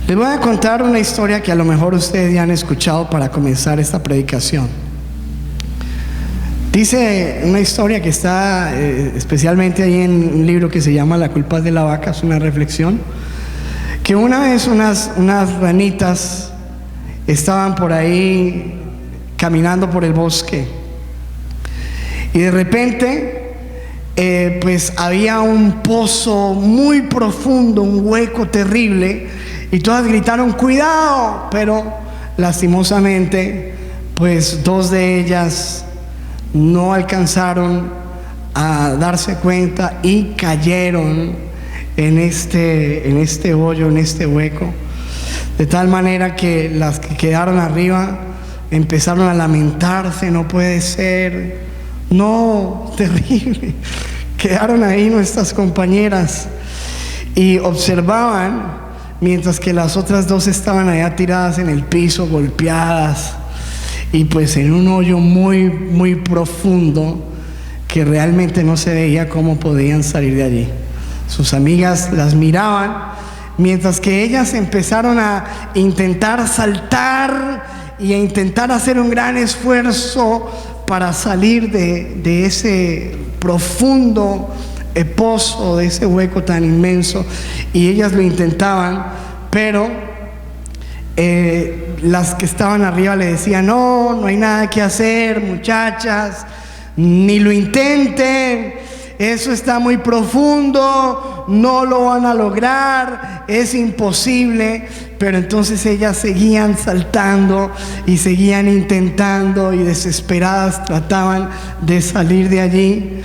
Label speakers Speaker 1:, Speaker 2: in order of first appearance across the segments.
Speaker 1: Les voy a contar una historia que a lo mejor ustedes ya han escuchado para comenzar esta predicación. Dice una historia que está especialmente ahí en un libro que se llama La culpa es de la vaca, es una reflexión, que una vez unas ranitas estaban por ahí caminando por el bosque y de repente pues había un pozo muy profundo, un hueco terrible, y todas gritaron ¡cuidado! Pero lastimosamente pues dos de ellas no alcanzaron a darse cuenta y cayeron en este hoyo, en este hueco, de tal manera que las que quedaron arriba empezaron a lamentarse. No puede ser, no, terrible. Quedaron ahí nuestras compañeras y observaban mientras que las otras dos estaban allá tiradas en el piso, golpeadas y pues en un hoyo muy, muy profundo que realmente no se veía cómo podían salir de allí. Sus amigas las miraban mientras que ellas empezaron a intentar saltar y a intentar hacer un gran esfuerzo para salir de ese profundo pozo, de ese hueco tan inmenso, y ellas lo intentaban, pero las que estaban arriba le decían: no hay nada que hacer, muchachas, ni lo intenten, eso está muy profundo, no lo van a lograr, es imposible. Pero entonces ellas seguían saltando y seguían intentando y desesperadas trataban de salir de allí,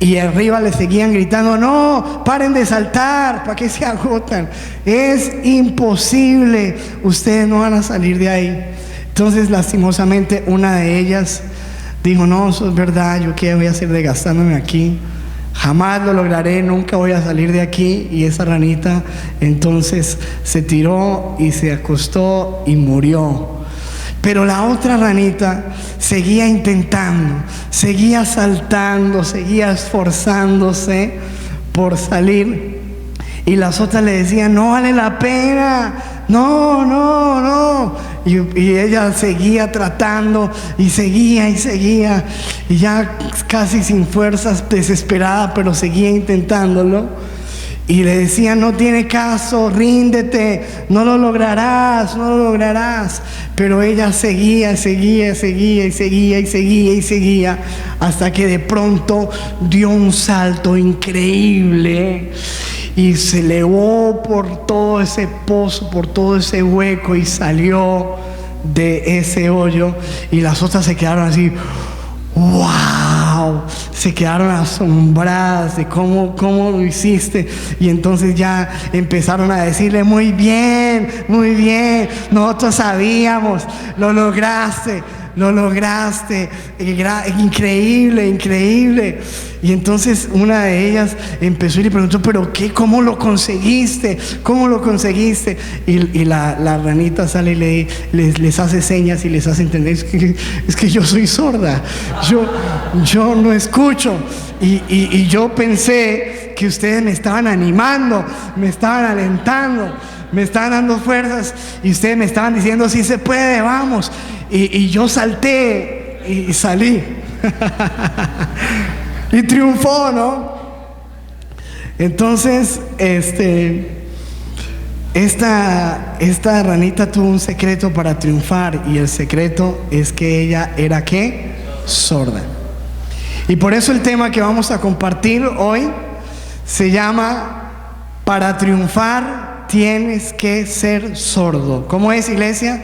Speaker 1: y arriba le seguían gritando: no, paren de saltar, ¿para qué se agotan? Es imposible, ustedes no van a salir de ahí. Entonces lastimosamente una de ellas dijo: no, eso es verdad, yo qué voy a hacer desgastándome aquí, jamás lo lograré, nunca voy a salir de aquí. Y esa ranita entonces se tiró y se acostó y murió. Pero la otra ranita seguía intentando, seguía saltando, seguía esforzándose por salir, y las otras le decían: no vale la pena, no. Y ella seguía tratando y seguía, y ya casi sin fuerzas, desesperada, pero seguía intentándolo. Y le decían: no tiene caso, ríndete, no lo lograrás. Pero ella seguía, hasta que de pronto dio un salto increíble y se elevó por todo ese pozo, por todo ese hueco, y salió de ese hoyo. Y las otras se quedaron así: ¡wow! Se quedaron asombradas de cómo lo hiciste. Y entonces ya empezaron a decirle: muy bien, nosotros sabíamos, lo lograste, increíble. Y entonces una de ellas empezó y le preguntó: ¿pero qué? ¿Cómo lo conseguiste? Y la ranita sale y les hace señas y les hace entender: es que yo soy sorda, yo no escucho, y yo pensé que ustedes me estaban animando, me estaban alentando, me estaban dando fuerzas, y ustedes me estaban diciendo: sí se puede, vamos. Y yo salté y salí y triunfó, ¿no? Entonces esta ranita tuvo un secreto para triunfar, y el secreto es que ella era ¿qué? Sorda. Y por eso el tema que vamos a compartir hoy se llama: para triunfar tienes que ser sordo. ¿Cómo es, iglesia?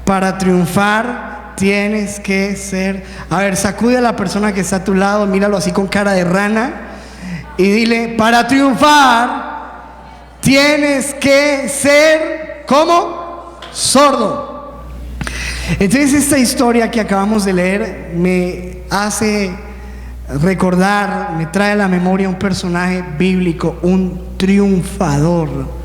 Speaker 1: Para triunfar tienes que ser... A ver, sacude a la persona que está a tu lado, míralo así con cara de rana y dile: para triunfar tienes que ser, ¿cómo? Sordo. Entonces esta historia que acabamos de leer me hace recordar, me trae a la memoria un personaje bíblico, un triunfador,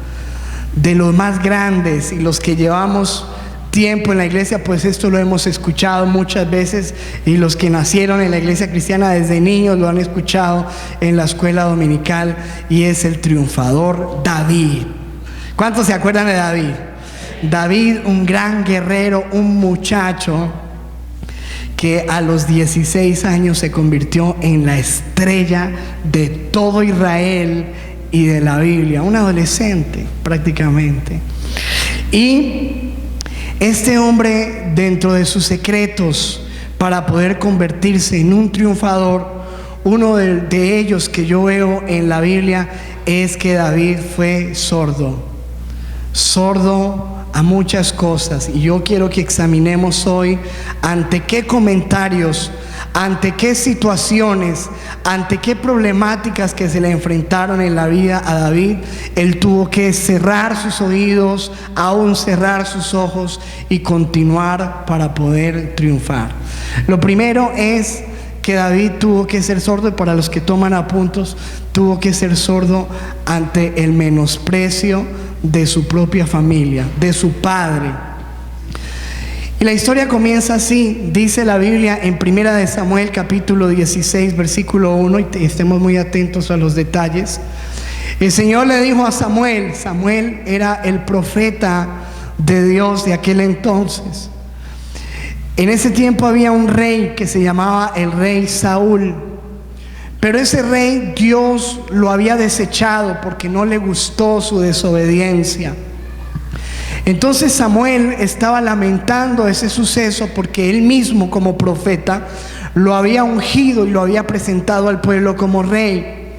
Speaker 1: de los más grandes, y los que llevamos tiempo en la iglesia, pues esto lo hemos escuchado muchas veces, y los que nacieron en la iglesia cristiana desde niños lo han escuchado en la escuela dominical, y es el triunfador David. ¿Cuántos se acuerdan de David? David, un gran guerrero, un muchacho que a los 16 años se convirtió en la estrella de todo Israel y de la Biblia, un adolescente prácticamente. Y este hombre, dentro de sus secretos para poder convertirse en un triunfador, uno de ellos que yo veo en la Biblia es que David fue sordo a muchas cosas. Y yo quiero que examinemos hoy ante qué comentarios, ante qué situaciones, ante qué problemáticas que se le enfrentaron en la vida a David, él tuvo que cerrar sus oídos, aún cerrar sus ojos y continuar para poder triunfar. Lo primero es que David tuvo que ser sordo, y para los que toman apuntes, tuvo que ser sordo ante el menosprecio de su propia familia, de su padre. Y la historia comienza así, dice la Biblia en 1 de Samuel capítulo 16 versículo 1, y estemos muy atentos a los detalles. El Señor le dijo a Samuel, Samuel era el profeta de Dios de aquel entonces. En ese tiempo había un rey que se llamaba el rey Saúl, pero ese rey Dios lo había desechado porque no le gustó su desobediencia. Entonces Samuel estaba lamentando ese suceso porque él mismo como profeta lo había ungido y lo había presentado al pueblo como rey.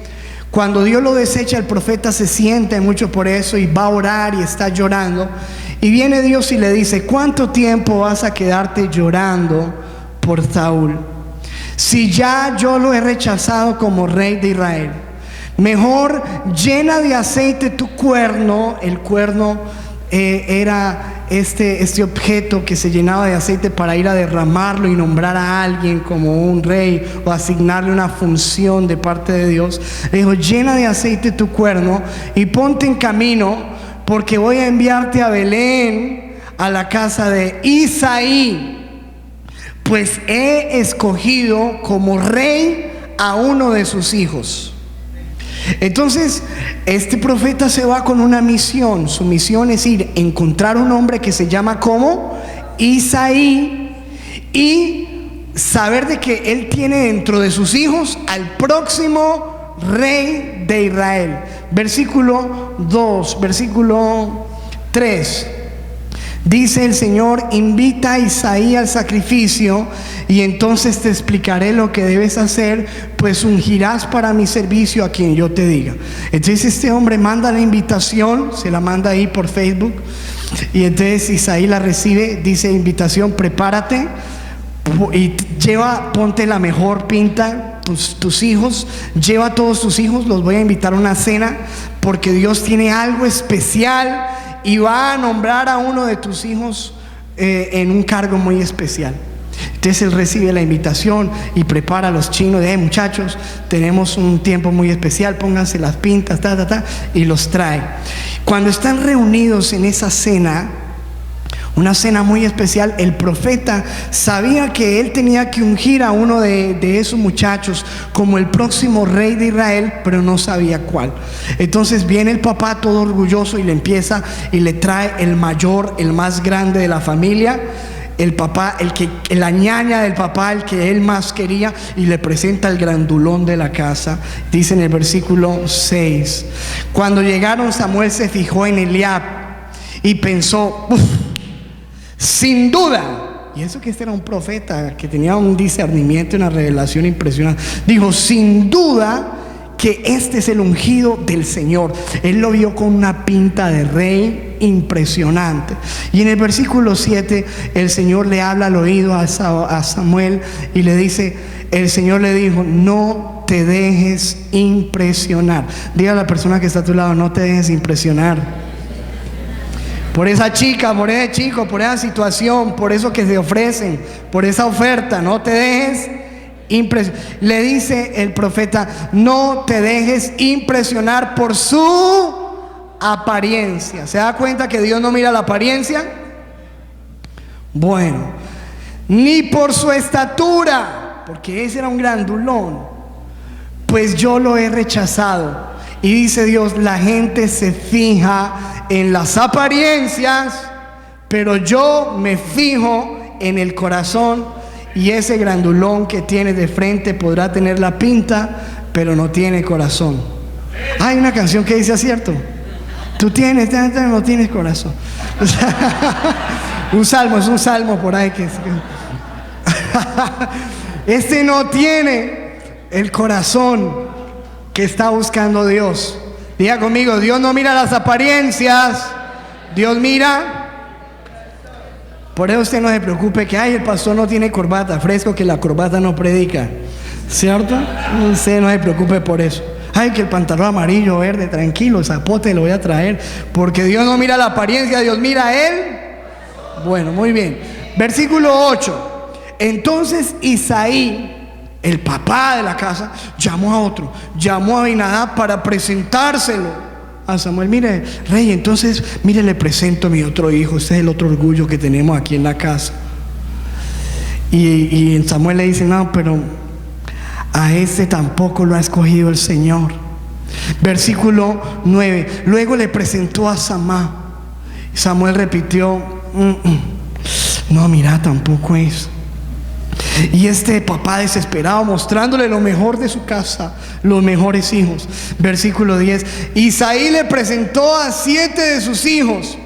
Speaker 1: Cuando Dios lo desecha, el profeta se siente mucho por eso y va a orar y está llorando. Y viene Dios y le dice: ¿cuánto tiempo vas a quedarte llorando por Saúl? Si ya yo lo he rechazado como rey de Israel, mejor llena de aceite tu cuerno. El cuerno era este objeto que se llenaba de aceite para ir a derramarlo y nombrar a alguien como un rey o asignarle una función de parte de Dios. Le dijo: llena de aceite tu cuerno y ponte en camino, porque voy a enviarte a Belén, a la casa de Isaí, pues he escogido como rey a uno de sus hijos. Entonces este profeta se va con una misión. Su misión es ir a encontrar un hombre que se llama como Isaí y saber de que él tiene dentro de sus hijos al próximo rey de Israel. Versículo 2, versículo 3. Dice el Señor: invita a Isaí al sacrificio y entonces te explicaré lo que debes hacer, pues ungirás para mi servicio a quien yo te diga. Entonces este hombre manda la invitación, se la manda ahí por Facebook, y entonces Isaí la recibe, dice: invitación, prepárate y ponte la mejor pinta, tus hijos, lleva a todos tus hijos, los voy a invitar a una cena porque Dios tiene algo especial y va a nombrar a uno de tus hijos en un cargo muy especial. Entonces él recibe la invitación y prepara a los chinos de: muchachos, tenemos un tiempo muy especial, pónganse las pintas, y los trae. Cuando están reunidos en esa cena, una cena muy especial, el profeta sabía que él tenía que ungir a uno de esos muchachos como el próximo rey de Israel, pero no sabía cuál. Entonces viene el papá todo orgulloso y le empieza y le trae el mayor, el más grande de la familia, el papá, la ñaña del papá, el que él más quería, y le presenta el grandulón de la casa. Dice en el versículo 6: cuando llegaron, Samuel se fijó en Eliab y pensó: sin duda, y eso que este era un profeta que tenía un discernimiento, una revelación impresionante, dijo: sin duda que este es el ungido del Señor. Él lo vio con una pinta de rey impresionante. Y en el versículo 7 el Señor le habla al oído a Samuel y le dice, el Señor le dijo: no te dejes impresionar. Diga a la persona que está a tu lado: no te dejes impresionar por esa chica, por ese chico, por esa situación, por eso que te ofrecen, por esa oferta. No te dejes impresionar. Le dice el profeta: no te dejes impresionar por su apariencia. ¿Se da cuenta que Dios no mira la apariencia? Bueno, ni por su estatura, porque ese era un grandulón, pues yo lo he rechazado. Y dice Dios: la gente se fija en las apariencias pero yo me fijo en el corazón, y ese grandulón que tiene de frente podrá tener la pinta, pero no tiene corazón. Hay una canción que dice, ¿cierto? Tú tienes, no tienes corazón. Es un salmo por ahí que este no tiene el corazón que está buscando Dios. Diga conmigo, Dios no mira las apariencias, Dios mira. Por eso usted no se preocupe que el pastor no tiene corbata, fresco que la corbata no predica, ¿cierto? Usted no se preocupe por eso. Que el pantalón amarillo, verde, tranquilo, zapote lo voy a traer, porque Dios no mira la apariencia, Dios mira a él. Bueno, muy bien. Versículo 8. Entonces Isaí, el papá de la casa, llamó a otro, llamó a Abinadab para presentárselo a Samuel. Mire, rey, entonces, mire, le presento a mi otro hijo. Este es el otro orgullo que tenemos aquí en la casa. Y Samuel le dice, no, pero a este tampoco lo ha escogido el Señor. Versículo 9. Luego le presentó a Samá. Samuel repitió, no, mira, tampoco es. Y este papá desesperado, mostrándole lo mejor de su casa, los mejores hijos. Versículo 10. Isaí le presentó a 7 de sus hijos.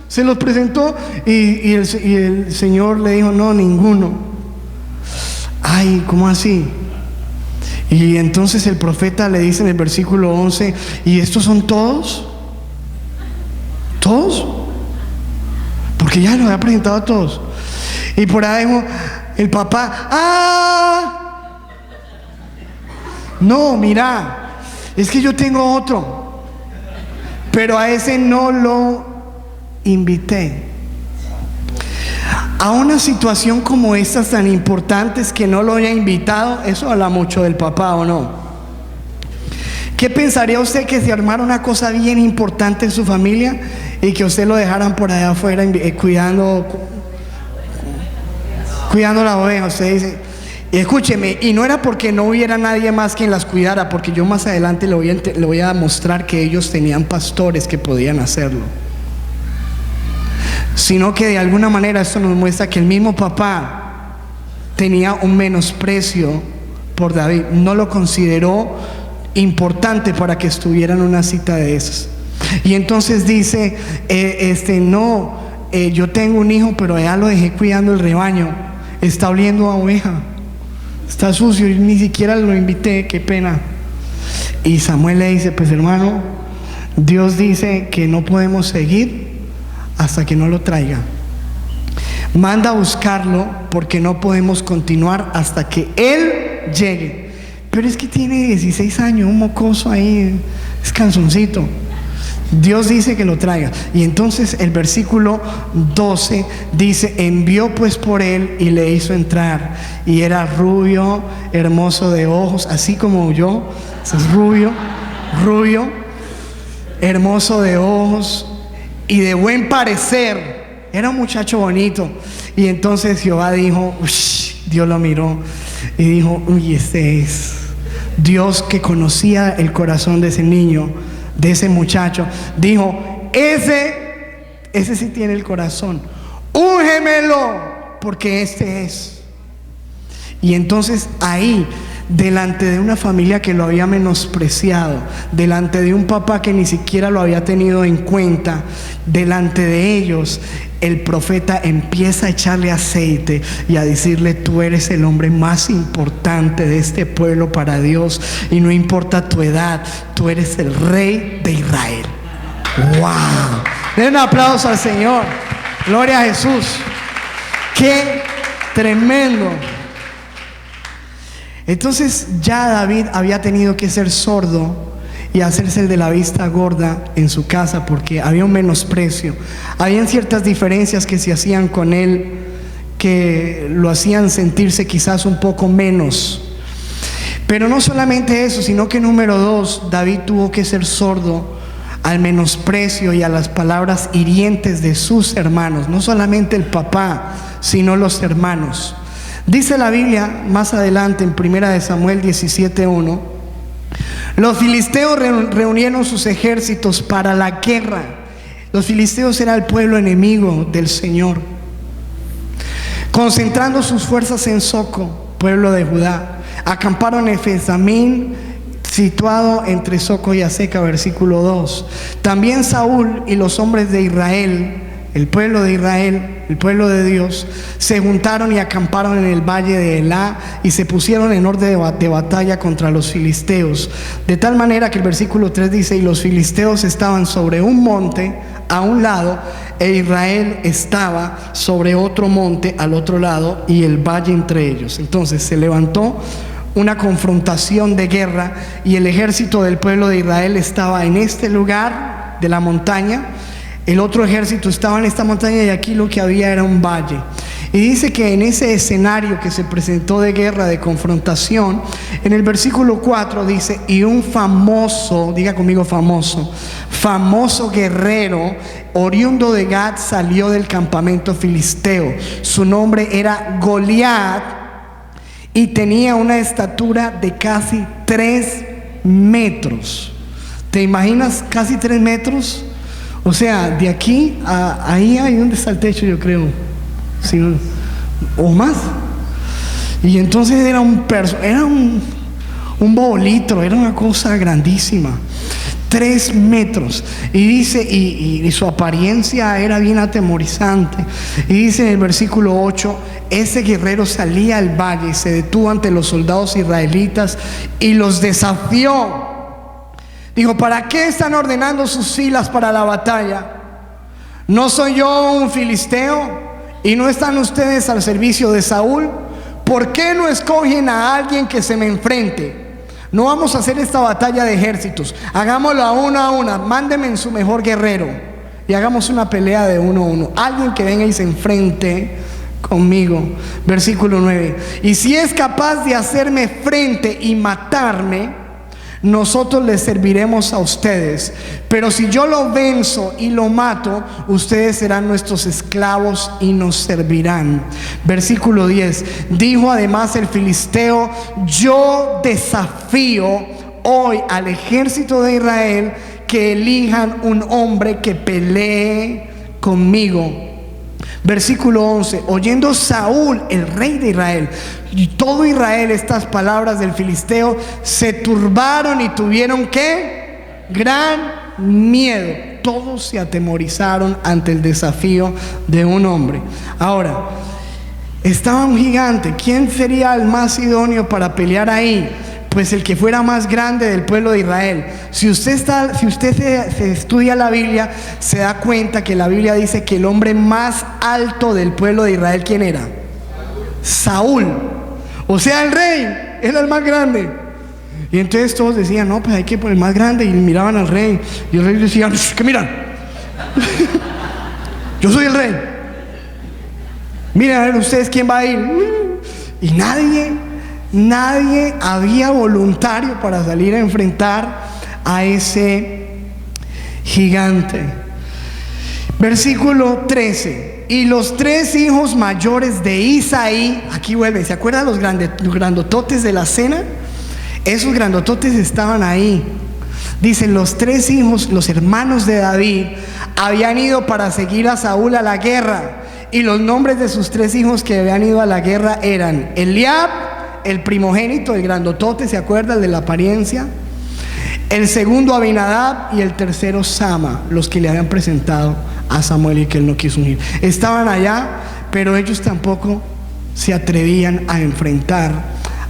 Speaker 1: Se los presentó y el Señor le dijo, no, ninguno. ¿Cómo así? Y entonces el profeta le dice en el versículo 11, ¿y estos son todos? ¿Todos? Porque ya los había presentado a todos. Y por ahí dijo el papá, no, mira, es que yo tengo otro, pero a ese no lo invité. A una situación como estas tan importantes que no lo haya invitado, eso habla mucho del papá, ¿o no? ¿Qué pensaría usted que se armara una cosa bien importante en su familia y que usted lo dejaran por allá afuera cuidando la oveja? Usted dice, escúcheme, y no era porque no hubiera nadie más quien las cuidara, porque yo más adelante le voy a mostrar que ellos tenían pastores que podían hacerlo, sino que de alguna manera esto nos muestra que el mismo papá tenía un menosprecio por David, no lo consideró importante para que estuviera en una cita de esas. Y entonces dice, yo tengo un hijo, pero ya lo dejé cuidando el rebaño, está oliendo a oveja, está sucio y ni siquiera lo invité, qué pena. Y Samuel le dice, pues hermano, Dios dice que no podemos seguir hasta que no lo traiga. Manda a buscarlo porque no podemos continuar hasta que él llegue. Pero es que tiene 16 años, un mocoso ahí, es canzoncito. Dios dice que lo traiga. Y entonces el versículo 12 dice, envió pues por él y le hizo entrar. Y era rubio, hermoso de ojos, así como yo. Es rubio, hermoso de ojos y de buen parecer. Era un muchacho bonito. Y entonces Jehová dijo, Dios lo miró y dijo, este es Dios, que conocía el corazón de ese niño, de ese muchacho. Dijo, ese sí tiene el corazón, úngémelo, porque este es. Y entonces ahí, delante de una familia que lo había menospreciado, delante de un papá que ni siquiera lo había tenido en cuenta, delante de ellos, el profeta empieza a echarle aceite y a decirle, tú eres el hombre más importante de este pueblo para Dios, y no importa tu edad, tú eres el rey de Israel. ¡Wow! Den un aplauso al Señor. Gloria a Jesús. ¡Qué tremendo! Entonces ya David había tenido que ser sordo y hacerse el de la vista gorda en su casa, porque había un menosprecio. Habían ciertas diferencias que se hacían con él, que lo hacían sentirse quizás un poco menos. Pero no solamente eso, sino que número 2, David tuvo que ser sordo al menosprecio y a las palabras hirientes de sus hermanos. No solamente el papá, sino los hermanos. Dice la Biblia más adelante en 1 Samuel 17:1, los filisteos reunieron sus ejércitos para la guerra. Los filisteos eran el pueblo enemigo del Señor. Concentrando sus fuerzas en Soco, pueblo de Judá, acamparon en Efes-Damim, situado entre Soco y Azeca, versículo 2. También Saúl y los hombres de Israel, el pueblo de Israel, el pueblo de Dios, se juntaron y acamparon en el valle de Elá y se pusieron en orden de batalla contra los filisteos. De tal manera que el versículo 3 dice: y los filisteos estaban sobre un monte a un lado, e Israel estaba sobre otro monte al otro lado, y el valle entre ellos. Entonces se levantó una confrontación de guerra, y el ejército del pueblo de Israel estaba en este lugar de la montaña, el otro ejército estaba en esta montaña, y aquí lo que había era un valle. Y dice que en ese escenario que se presentó de guerra, de confrontación, en el versículo 4 dice: y un famoso, diga conmigo famoso guerrero oriundo de Gad salió del campamento filisteo. Su nombre era Goliat y tenía una estatura de casi 3 metros. ¿Te imaginas casi 3 metros? O sea, de aquí a ahí, donde está el techo, yo creo, ¿sí? O más. Y entonces era un bobolitro, era una cosa grandísima, 3 metros. Y dice, y su apariencia era bien atemorizante. Y dice en el versículo 8: ese guerrero salía al valle y se detuvo ante los soldados israelitas y los desafió. Dijo: ¿para qué están ordenando sus filas para la batalla? ¿No soy yo un filisteo? ¿Y no están ustedes al servicio de Saúl? ¿Por qué no escogen a alguien que se me enfrente? No vamos a hacer esta batalla de ejércitos, hagámoslo a una. Mándenme en su mejor guerrero y hagamos una pelea de 1 a 1. Alguien que venga y se enfrente conmigo. Versículo 9: y si es capaz de hacerme frente y matarme, nosotros les serviremos a ustedes. Pero si yo lo venzo y lo mato, ustedes serán nuestros esclavos y nos servirán. Versículo 10: dijo además el filisteo: yo desafío hoy al ejército de Israel que elijan un hombre que pelee conmigo. Versículo 11: oyendo Saúl, el rey de Israel, y todo Israel, estas palabras del filisteo, se turbaron y tuvieron ¿qué? Gran miedo. Todos se atemorizaron ante el desafío de un hombre. Ahora, estaba un gigante. ¿Quién sería el más idóneo para pelear ahí? Pues el que fuera más grande del pueblo de Israel. Si usted se estudia la Biblia, se da cuenta que la Biblia dice que el hombre más alto del pueblo de Israel, ¿quién era? Saúl. O sea, el rey era el más grande. Y entonces todos decían: no, pues hay que poner el más grande. Y miraban al rey, y el rey decía: ¿qué miran? Yo soy el rey. Miren a ver ustedes quién va a ir. Y nadie había voluntario para salir a enfrentar a ese gigante. Versículo 13: y los 3 hijos mayores de Isaí, aquí vuelve, ¿se acuerdan los grandototes de la cena? Esos grandototes estaban ahí. Dicen: los 3 hijos, los hermanos de David, habían ido para seguir a Saúl a la guerra. Y los nombres de sus 3 hijos que habían ido a la guerra eran Eliab, el primogénito, el grandotote, ¿se acuerda? El de la apariencia. El segundo Abinadab y el tercero Sama, los que le habían presentado a Samuel y que él no quiso unir. Estaban allá, pero ellos tampoco se atrevían a enfrentar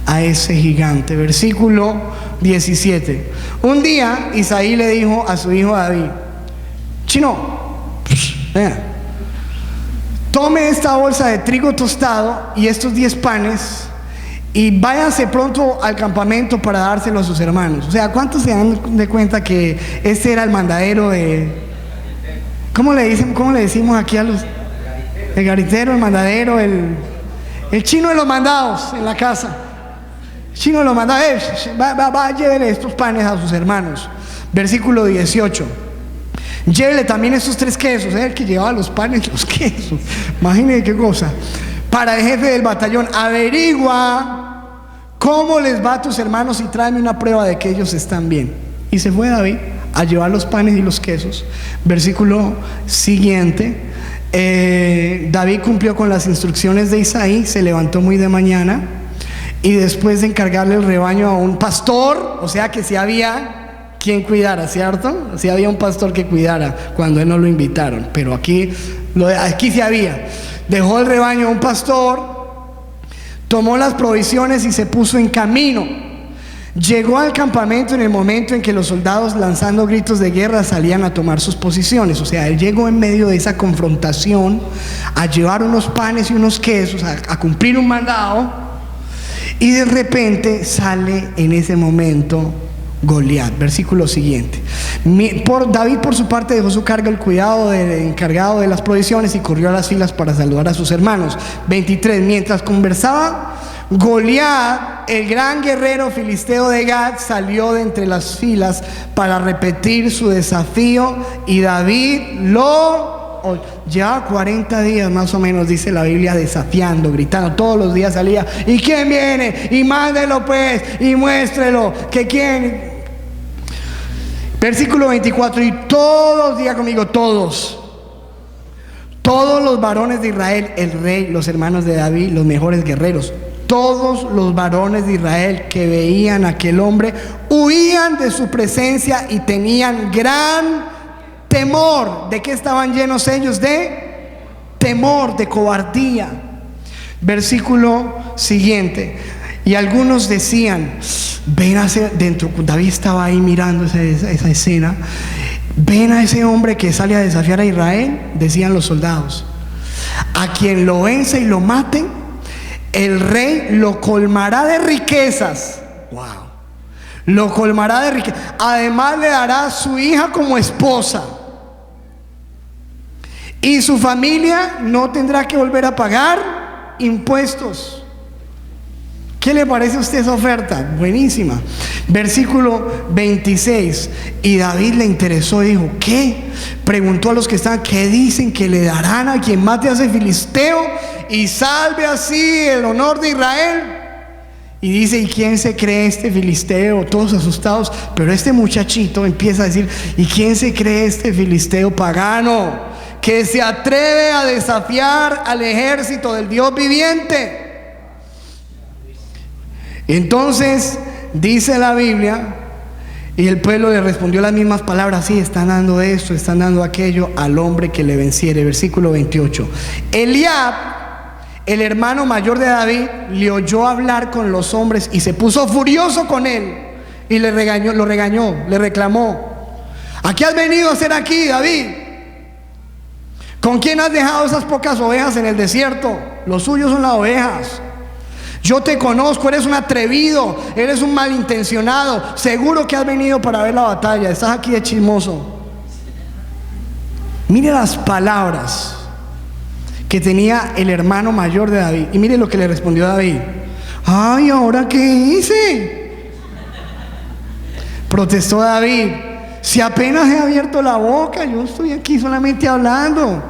Speaker 1: a ese gigante. Versículo 17: un día Isaí le dijo a su hijo David: chino, tome esta bolsa de trigo tostado y estos 10 panes y váyase pronto al campamento para dárselo a sus hermanos. O sea, ¿cuántos se dan de cuenta que este era el mandadero de... ¿Cómo le decimos aquí a los... el garitero, el mandadero, el chino de los mandados en la casa? El chino de los mandados, va, llévele estos panes a sus hermanos. Versículo 18: llévele también estos 3 quesos, el que llevaba los panes y los quesos. Imagínense qué cosa. Para el jefe del batallón: averigua cómo les va a tus hermanos y tráeme una prueba de que ellos están bien. Y se fue David a llevar los panes y los quesos. Versículo siguiente. David cumplió con las instrucciones de Isaí, se levantó muy de mañana y después de encargarle el rebaño a un pastor, o sea que si había quien cuidara, ¿cierto? Si había un pastor que cuidara cuando él no lo invitaron, pero aquí sí había. Dejó el rebaño a un pastor, tomó las provisiones y se puso en camino. Llegó al campamento en el momento en que los soldados, lanzando gritos de guerra, salían a tomar sus posiciones. O sea, él llegó en medio de esa confrontación a llevar unos panes y unos quesos, a cumplir un mandado, y de repente sale en ese momento Goliat. Versículo siguiente. David por su parte dejó su carga el cuidado del encargado de las provisiones y corrió a las filas para saludar a sus hermanos. 23. Mientras conversaba, Goliat, el gran guerrero filisteo de Gat, salió de entre las filas para repetir su desafío, y David llevaba 40 días más o menos, dice la Biblia, desafiando, gritando. Todos los días salía: ¿y quién viene? Y mándelo pues, y muéstrelo, que quién. Versículo 24. Y todos, diga conmigo, todos los varones de Israel, el rey, los hermanos de David, los mejores guerreros, todos los varones de Israel que veían a aquel hombre huían de su presencia y tenían gran temor. ¿De qué estaban llenos ellos? De temor, de cobardía. Versículo siguiente. Y algunos decían, ven hacia dentro. David estaba ahí mirando esa escena. Ven a ese hombre que sale a desafiar a Israel, decían los soldados. A quien lo vence y lo mate, el rey lo colmará de riquezas. Wow. Lo colmará de riquezas. Además le dará a su hija como esposa, y su familia no tendrá que volver a pagar impuestos. ¿Qué le parece a usted esa oferta? Buenísima. Versículo 26. Y David le interesó y dijo: ¿qué? Preguntó a los que estaban: ¿qué dicen que le darán a quien mate a ese filisteo y salve así el honor de Israel? Y dice: ¿y quién se cree este filisteo? Todos asustados. Pero este muchachito empieza a decir: ¿y quién se cree este filisteo pagano que se atreve a desafiar al ejército del Dios viviente? Entonces dice la Biblia, y el pueblo le respondió las mismas palabras: sí, están dando esto, están dando aquello al hombre que le venciere. Versículo 28. Eliab, el hermano mayor de David, le oyó hablar con los hombres y se puso furioso con él y le reclamó: ¿a qué has venido a hacer aquí, David? ¿Con quién has dejado esas pocas ovejas en el desierto? Los suyos son las ovejas. Yo te conozco, eres un atrevido, eres un malintencionado. Seguro que has venido para ver la batalla. Estás aquí de chismoso. Mire las palabras que tenía el hermano mayor de David. Y mire lo que le respondió David: ay, ¿ahora qué hice? Protestó David: si apenas he abierto la boca, yo estoy aquí solamente hablando.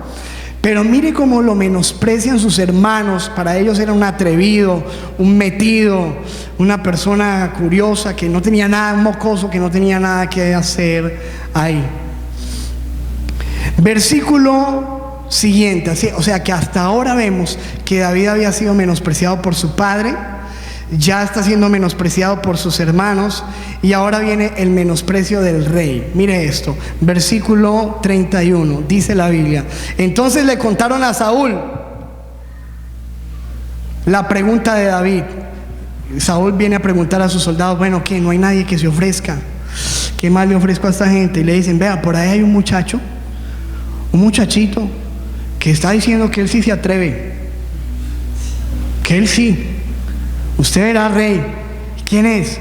Speaker 1: Pero mire cómo lo menosprecian sus hermanos. Para ellos era un atrevido, un metido, una persona curiosa que no tenía nada, un mocoso que no tenía nada que hacer ahí. Versículo siguiente. O sea que hasta ahora vemos que David había sido menospreciado por su padre, ya está siendo menospreciado por sus hermanos, y ahora viene el menosprecio del rey. Mire esto, versículo 31, dice la Biblia: entonces le contaron a Saúl la pregunta de David. Saúl viene a preguntar a sus soldados: bueno, ¿qué? ¿No hay nadie que se ofrezca? ¿Qué más le ofrezco a esta gente? Y le dicen: vea, por ahí hay un muchachito que está diciendo que él sí se atreve, que él sí. Usted era rey. ¿Quién es?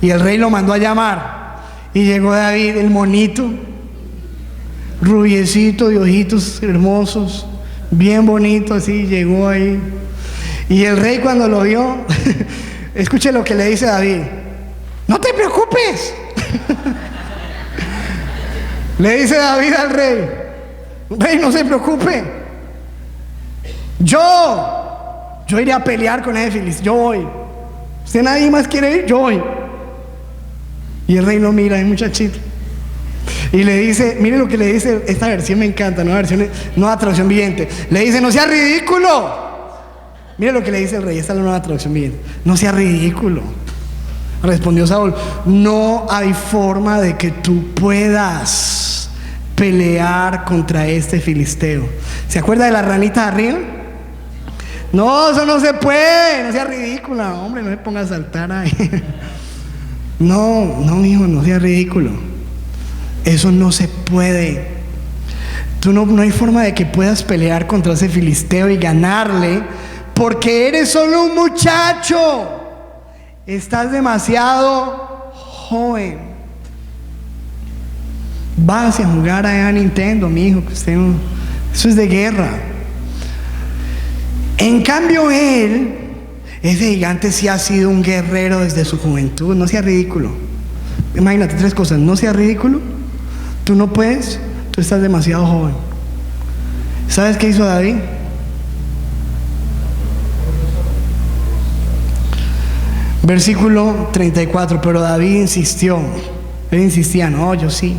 Speaker 1: Y el rey lo mandó a llamar. Y llegó David, el monito, rubiecito, de ojitos hermosos, bien bonito, así, llegó ahí. Y el rey, cuando lo vio, escuche lo que le dice David: no te preocupes. Le dice David al rey: rey, no se preocupe, yo iré a pelear con ese filisteo, yo voy. ¿Usted nadie más quiere ir? Yo voy. Y el rey lo mira, el muchachito, Y le dice, mire lo que le dice, esta versión me encanta, nueva traducción viviente. Le dice, no sea ridículo. Mire lo que le dice el rey, esta es la nueva traducción viviente. No sea ridículo. Respondió Saúl, no hay forma de que tú puedas pelear contra este filisteo. ¿Se acuerda de la ranita de arriba? No, eso no se puede, no sea ridícula, hombre, no me ponga a saltar ahí. No, hijo, no sea ridículo. Eso no se puede. No hay forma de que puedas pelear contra ese filisteo y ganarle, porque eres solo un muchacho. Estás demasiado joven. Vas a jugar allá a Nintendo, mi hijo, que usted no, eso es de guerra. En cambio ese gigante sí ha sido un guerrero desde su juventud. No sea ridículo. Imagínate 3 cosas: no sea ridículo, tú no puedes, tú estás demasiado joven. ¿Sabes qué hizo David? Versículo 34, pero David insistió. Él insistía, no, yo sí.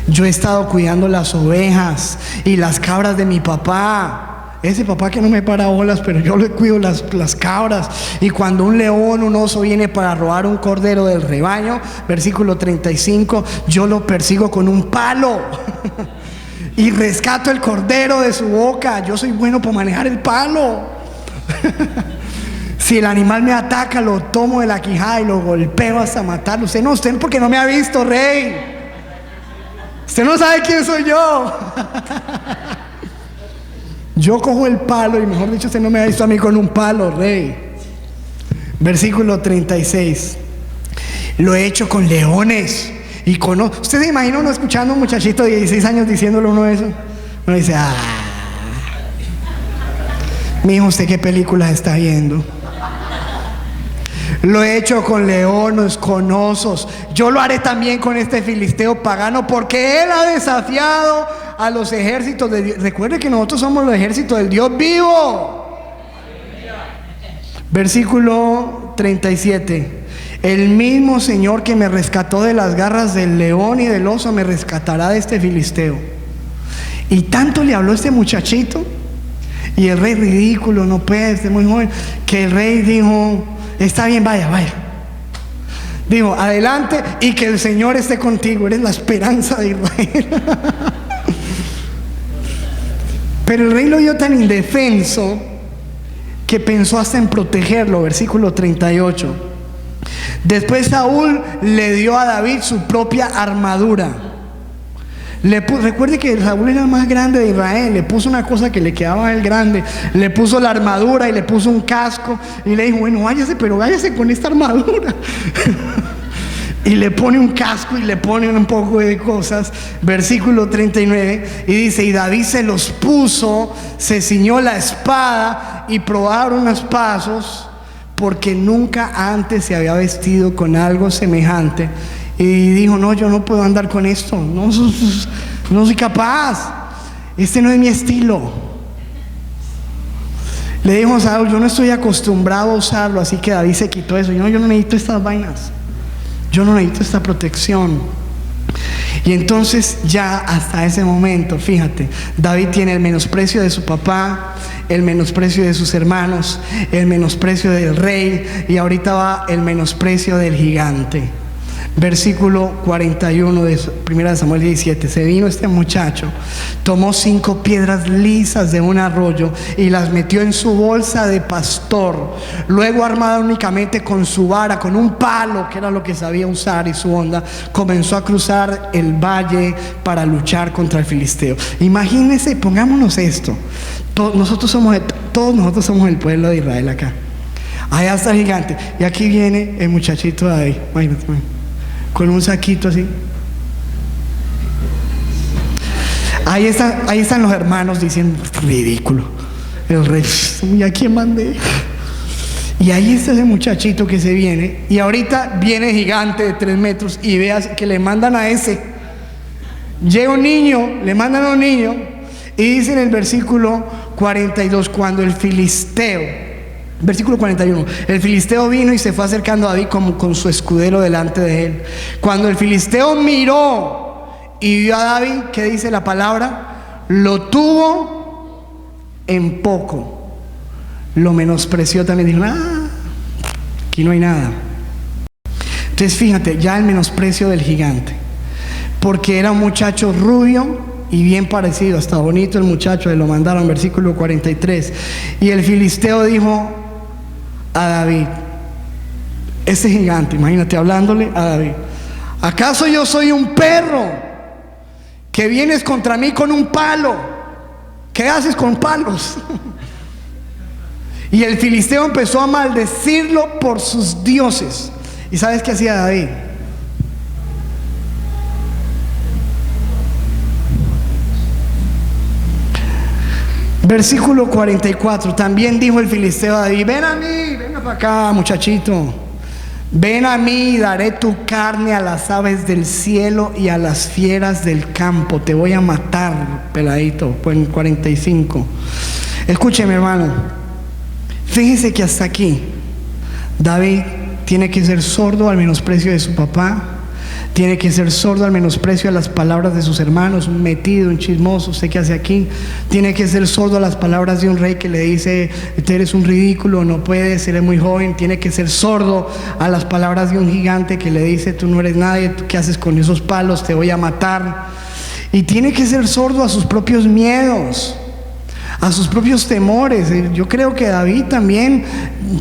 Speaker 1: Yo he estado cuidando las ovejas y las cabras de mi papá. Ese papá que no me para bolas, pero yo le cuido las cabras. Y cuando un león, un oso viene para robar un cordero del rebaño, versículo 35, yo lo persigo con un palo y rescato el cordero de su boca. Yo soy bueno para manejar el palo. Si el animal me ataca, lo tomo de la quijada y lo golpeo hasta matarlo. Usted porque no me ha visto, rey. Usted no sabe quién soy yo. Yo cojo el palo y, mejor dicho, usted no me ha visto a mí con un palo, rey. Versículo 36. Lo he hecho con leones y con... ¿Usted se imagina uno escuchando a un muchachito de 16 años diciéndole uno eso? Uno dice, mijo, ¿usted qué películas está viendo? Lo he hecho con leones, con osos. Yo lo haré también con este filisteo pagano, porque él ha desafiado a los ejércitos de Dios. Recuerde que nosotros somos los ejércitos del Dios vivo. Versículo 37. El mismo Señor que me rescató de las garras del león y del oso me rescatará de este filisteo. Y tanto le habló este muchachito, y el rey, ridículo, no puede, es muy joven, que el rey dijo, está bien, vaya. Dijo, adelante, y que el Señor esté contigo, eres la esperanza de Israel. Pero el rey lo vio tan indefenso que pensó hasta en protegerlo. Versículo 38. Después Saúl le dio a David su propia armadura. Recuerde que Saúl era el más grande de Israel. Le puso una cosa que le quedaba a él grande. Le puso la armadura y le puso un casco. Y le dijo, bueno, váyase con esta armadura. Y le pone un casco y le pone un poco de cosas. Versículo 39. Y dice, y David se los puso, se ciñó la espada y probaron unos pasos, porque nunca antes se había vestido con algo semejante. Y dijo, no, yo no puedo andar con esto, no soy capaz, este no es mi estilo. Le dijo a Saúl, yo no estoy acostumbrado a usarlo. Así que David se quitó eso. Yo no necesito estas vainas, yo no necesito esta protección. Y entonces ya hasta ese momento, fíjate, David tiene el menosprecio de su papá, el menosprecio de sus hermanos, el menosprecio del rey, y ahorita va el menosprecio del gigante. Versículo 41 de 1 Samuel 17. Se vino este muchacho, tomó 5 piedras lisas de un arroyo y las metió en su bolsa de pastor. Luego, armada únicamente con su vara, con un palo, que era lo que sabía usar, y su onda, comenzó a cruzar el valle para luchar contra el filisteo. Imagínense, pongámonos esto. Todos nosotros somos el pueblo de Israel acá. Allá está el gigante, y aquí viene el muchachito de ahí. Imagínate, con un saquito así. Ahí están los hermanos diciendo, ridículo, el rey, ¿y a quién mandé? Y ahí está ese muchachito que se viene, y ahorita viene gigante de 3 metros, y veas que le mandan a ese. Llega un niño, le mandan a un niño, y dice en el versículo 42, cuando el filisteo, versículo 41, el filisteo vino y se fue acercando a David con su escudero delante de él. Cuando el filisteo miró y vio a David, ¿qué dice la palabra? Lo tuvo en poco, lo menospreció también. Dijo, aquí no hay nada. Entonces fíjate, ya el menosprecio del gigante, porque era un muchacho rubio y bien parecido, hasta bonito el muchacho, lo mandaron, versículo 43. Y el filisteo dijo a David, ese gigante, imagínate hablándole a David, ¿acaso yo soy un perro que vienes contra mí con un palo? ¿Qué haces con palos? Y el filisteo empezó a maldecirlo por sus dioses. ¿Y sabes qué hacía David? Versículo 44. También dijo el filisteo a David, ven a mí, venga para acá, muchachito. Ven a mí y daré tu carne a las aves del cielo y a las fieras del campo. Te voy a matar, peladito. Pues en 45. Escúcheme, hermano. Fíjese que hasta aquí David tiene que ser sordo al menosprecio de su papá, tiene que ser sordo al menosprecio a las palabras de sus hermanos, un metido, un chismoso, ¿usted qué hace aquí? Tiene que ser sordo a las palabras de un rey que le dice, tú eres un ridículo, no puedes, eres muy joven. Tiene que ser sordo a las palabras de un gigante que le dice, tú no eres nadie, ¿tú qué haces con esos palos? Te voy a matar. Y tiene que ser sordo a sus propios miedos, a sus propios temores. Yo creo que David también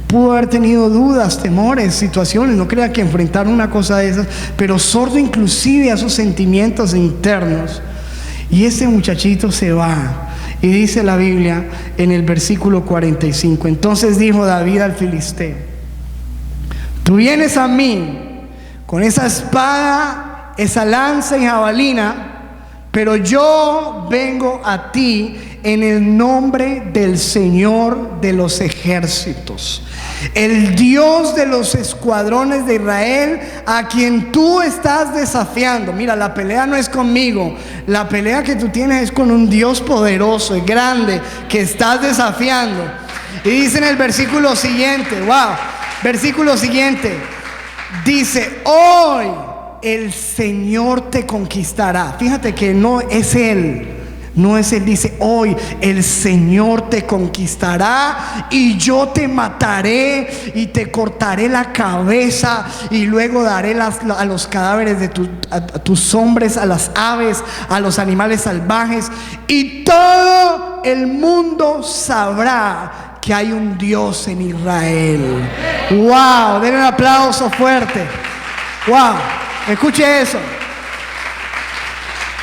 Speaker 1: pudo haber tenido dudas, temores, situaciones. No crea que enfrentar una cosa de esas, pero sordo inclusive a esos sentimientos internos. Y ese muchachito se va. Y dice la Biblia en el versículo 45, entonces dijo David al filisteo, tú vienes a mí con esa espada, esa lanza y jabalina, pero yo vengo a ti en el nombre del Señor de los ejércitos, el Dios de los escuadrones de Israel, a quien tú estás desafiando. Mira, la pelea no es conmigo, la pelea que tú tienes es con un Dios poderoso y grande que estás desafiando. Y dice en el versículo siguiente, versículo siguiente, dice, hoy el Señor te conquistará. Fíjate que no es Él, dice, hoy el Señor te conquistará y yo te mataré y te cortaré la cabeza y luego daré a los cadáveres de a tus hombres, a las aves, a los animales salvajes, y todo el mundo sabrá que hay un Dios en Israel. Wow, denle un aplauso fuerte. Wow, escuche eso.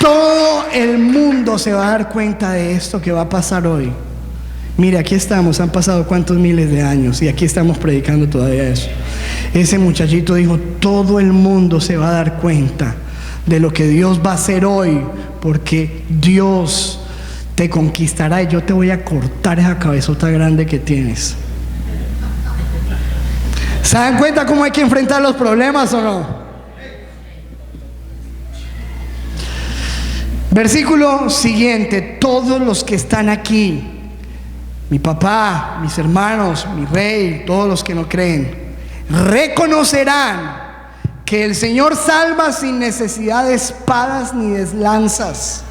Speaker 1: Todo el mundo se va a dar cuenta de esto que va a pasar hoy. Mire, aquí estamos, han pasado cuántos miles de años y aquí estamos predicando todavía eso. Ese muchachito dijo, todo el mundo se va a dar cuenta de lo que Dios va a hacer hoy, porque Dios te conquistará y yo te voy a cortar esa cabezota grande que tienes. ¿Se dan cuenta cómo hay que enfrentar los problemas o no? Versículo siguiente, todos los que están aquí, mi papá, mis hermanos, mi rey, todos los que no creen, reconocerán que el Señor salva sin necesidad de espadas ni de lanzas,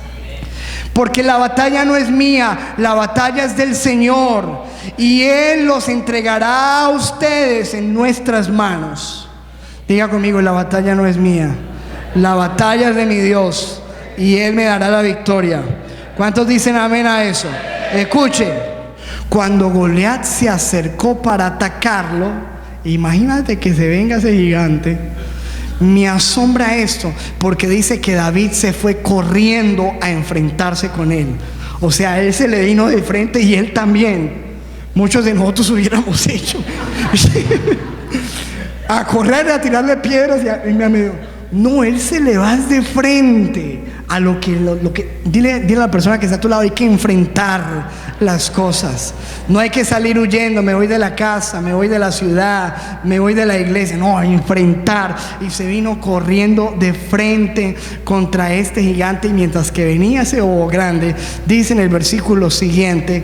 Speaker 1: porque la batalla no es mía, la batalla es del Señor, y Él los entregará a ustedes en nuestras manos. Diga conmigo, la batalla no es mía, la batalla es de mi Dios, y Él me dará la victoria. ¿Cuántos dicen amén a eso? Escuchen, cuando Goliat se acercó para atacarlo, imagínate que se venga ese gigante. Me asombra esto, porque dice que David se fue corriendo a enfrentarse con él. O sea, él se le vino de frente y él también. Muchos de nosotros hubiéramos hecho a correr, a tirarle piedras y me dijo, no, él se le va de frente a lo que dile a la persona que está a tu lado, hay que enfrentar las cosas. No hay que salir huyendo, me voy de la casa, me voy de la ciudad, me voy de la iglesia. No, a enfrentar. Y se vino corriendo de frente contra este gigante, y mientras que venía ese bobo grande, dice en el versículo siguiente,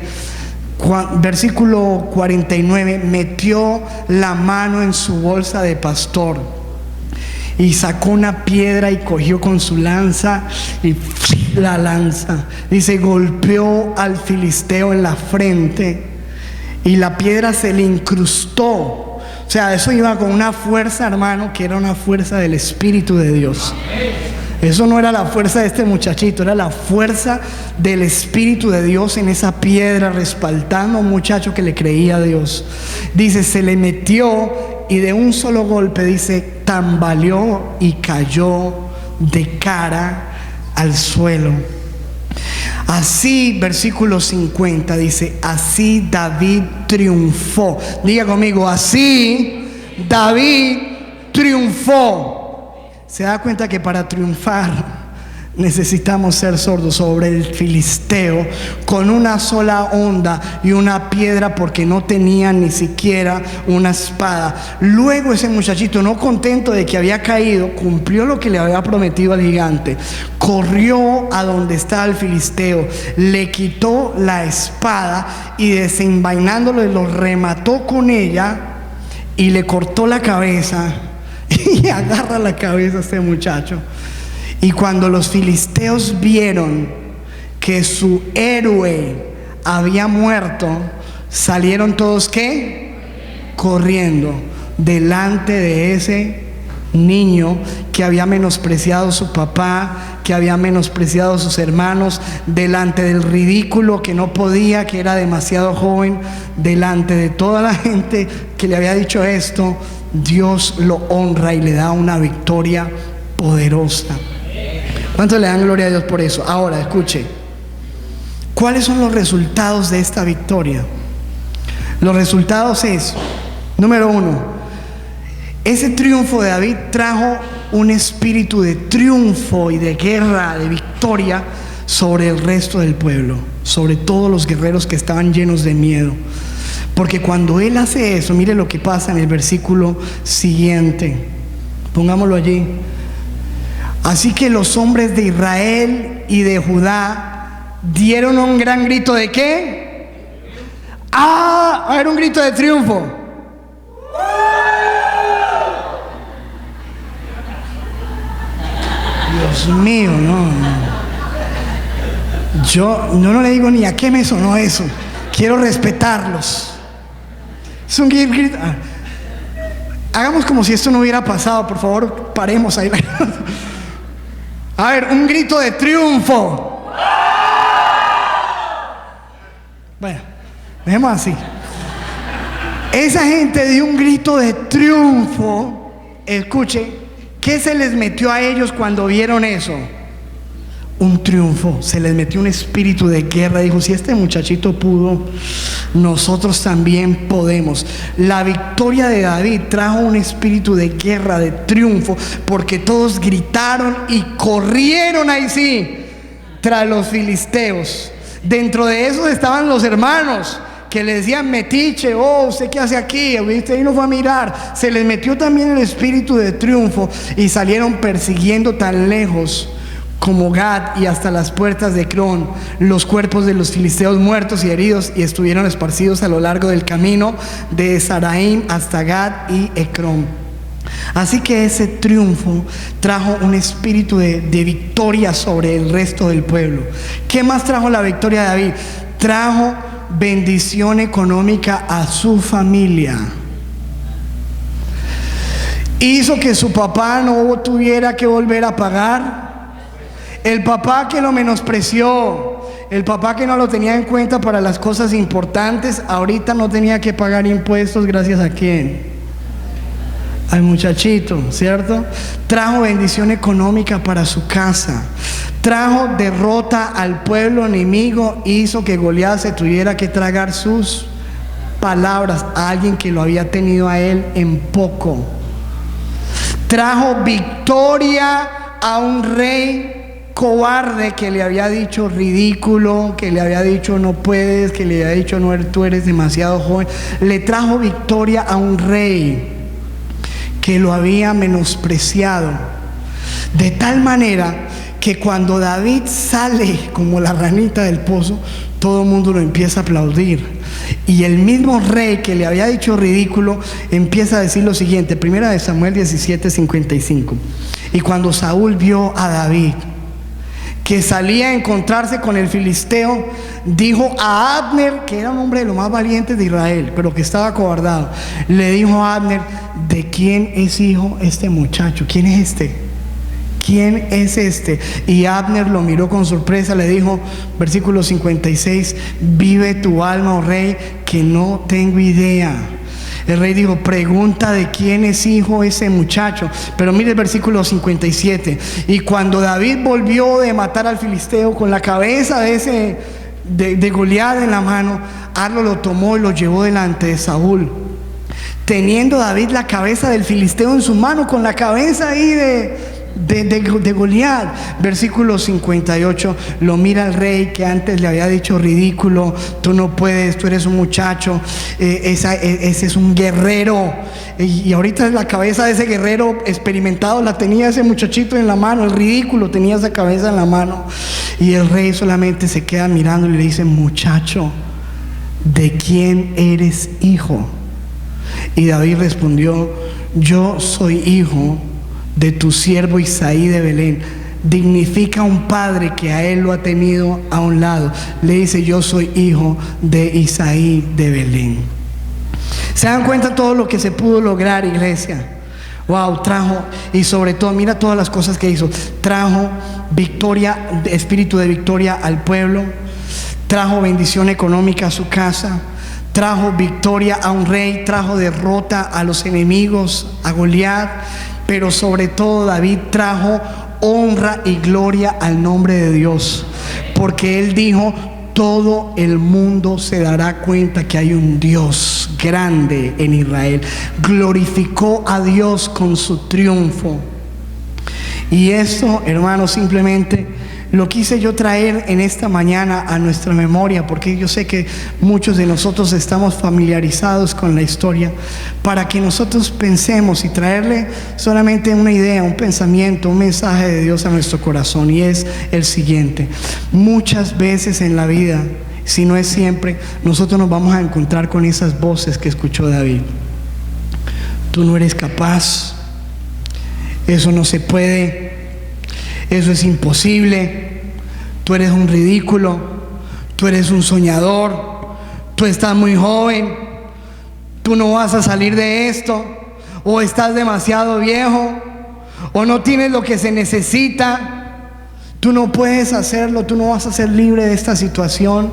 Speaker 1: versículo 49, metió la mano en su bolsa de pastor y sacó una piedra y cogió con su lanza y la lanza, dice, golpeó al filisteo en la frente y la piedra se le incrustó. O sea, eso iba con una fuerza, hermano, que era una fuerza del Espíritu de Dios. Eso no era la fuerza de este muchachito, era la fuerza del Espíritu de Dios en esa piedra, respaldando a un muchacho que le creía a Dios. Dice, se le metió y de un solo golpe, dice, tambaleó y cayó de cara al suelo. Así, versículo 50 dice, así David triunfó. Diga conmigo, así David triunfó. Se da cuenta que para triunfar necesitamos ser sordos sobre el filisteo con una sola onda y una piedra, porque no tenía ni siquiera una espada. Luego ese muchachito, no contento de que había caído, cumplió lo que le había prometido al gigante. Corrió a donde estaba el filisteo, le quitó la espada y desenvainándolo lo remató con ella y le cortó la cabeza. Y agarra la cabeza a este muchacho. Y cuando los filisteos vieron que su héroe había muerto, salieron todos, ¿qué? Corriendo delante de ese niño que había menospreciado a su papá, que había menospreciado a sus hermanos, delante del ridículo, que no podía, que era demasiado joven, delante de toda la gente que le había dicho esto. Dios lo honra y le da una victoria poderosa. ¿Cuántos le dan gloria a Dios por eso? Ahora, escuche, ¿cuáles son los resultados de esta victoria? Los resultados es, número uno, ese triunfo de David trajo un espíritu de triunfo y de guerra, de victoria sobre el resto del pueblo, sobre todos los guerreros que estaban llenos de miedo. Porque cuando él hace eso, mire lo que pasa en el versículo siguiente. Pongámoslo allí. Así que los hombres de Israel y de Judá dieron un gran grito de ¿qué? A ver, un grito de triunfo. Dios mío, no. Yo no le digo ni a qué me sonó eso. Quiero respetarlos. Es un grito. Hagamos como si esto no hubiera pasado, por favor, paremos ahí. A ver, un grito de triunfo. Bueno, dejemos así. Esa gente dio un grito de triunfo. Escuche, ¿qué se les metió a ellos cuando vieron eso? Un triunfo, se les metió un espíritu de guerra. Dijo, si este muchachito pudo, nosotros también podemos. La victoria de David trajo un espíritu de guerra, de triunfo, porque todos gritaron y corrieron, ahí sí, tras los filisteos. Dentro de esos estaban los hermanos que le decían metiche, oh, ¿usted qué hace aquí? Usted ahí no fue a mirar. Se les metió también el espíritu de triunfo y salieron persiguiendo tan lejos como Gad y hasta las puertas de Ecrón los cuerpos de los filisteos muertos y heridos, y estuvieron esparcidos a lo largo del camino de Saraim hasta Gad y Ecrón. Así que ese triunfo trajo un espíritu de victoria sobre el resto del pueblo. ¿Qué más trajo la victoria de David? Trajo bendición económica a su familia. Hizo que su papá no tuviera que volver a pagar. El papá que lo menospreció, el papá que no lo tenía en cuenta para las cosas importantes, ahorita no tenía que pagar impuestos. ¿Gracias a quién? Al muchachito, ¿cierto? Trajo bendición económica para su casa. Trajo derrota al pueblo enemigo. Hizo que Goliat se tuviera que tragar sus palabras a alguien que lo había tenido a él en poco. Trajo victoria a un rey cobarde que le había dicho ridículo, que le había dicho no puedes, que le había dicho no, tú eres demasiado joven. Le trajo victoria a un rey que lo había menospreciado, de tal manera que cuando David sale como la ranita del pozo, todo el mundo lo empieza a aplaudir. Y el mismo rey que le había dicho ridículo empieza a decir lo siguiente, primera de Samuel 17:55. Y cuando Saúl vio a David que salía a encontrarse con el filisteo, dijo a Abner, que era un hombre de los más valientes de Israel, pero que estaba acobardado, le dijo a Abner: ¿de quién es hijo este muchacho? ¿Quién es este? ¿Quién es este? Y Abner lo miró con sorpresa, le dijo, versículo 56, vive tu alma, oh rey, que no tengo idea. El rey dijo, pregunta de quién es hijo ese muchacho. Pero mire el versículo 57. Y cuando David volvió de matar al filisteo con la cabeza de Goliat en la mano, Arlo lo tomó y lo llevó delante de Saúl. Teniendo David la cabeza del filisteo en su mano, con la cabeza ahí de Goliat. Versículo 58, lo mira el rey que antes le había dicho ridículo, tú no puedes, tú eres un muchacho, ese es un guerrero, y ahorita la cabeza de ese guerrero experimentado la tenía ese muchachito en la mano, el ridículo tenía esa cabeza en la mano. Y el rey solamente se queda mirando y le dice, muchacho, ¿de quién eres hijo? Y David respondió, yo soy hijo de tu siervo Isaí de Belén. Dignifica a un padre que a él lo ha tenido a un lado. Le dice, yo soy hijo de Isaí de Belén. ¿Se dan cuenta todo lo que se pudo lograr, iglesia? Wow, trajo, y sobre todo, mira todas las cosas que hizo. Trajo victoria, espíritu de victoria al pueblo. Trajo bendición económica a su casa. Trajo victoria a un rey. Trajo derrota a los enemigos, a Goliat. Pero sobre todo David trajo honra y gloria al nombre de Dios, porque él dijo, todo el mundo se dará cuenta que hay un Dios grande en Israel. Glorificó a Dios con su triunfo. Y esto, hermanos, simplemente lo quise yo traer en esta mañana a nuestra memoria, porque yo sé que muchos de nosotros estamos familiarizados con la historia, para que nosotros pensemos y traerle solamente una idea, un pensamiento, un mensaje de Dios a nuestro corazón. Y es el siguiente: muchas veces en la vida, si no es siempre, nosotros nos vamos a encontrar con esas voces que escuchó David. Tú no eres capaz, eso no se puede, eso es imposible, tú eres un ridículo, tú eres un soñador, tú estás muy joven, tú no vas a salir de esto, o estás demasiado viejo, o no tienes lo que se necesita, tú no puedes hacerlo, tú no vas a ser libre de esta situación.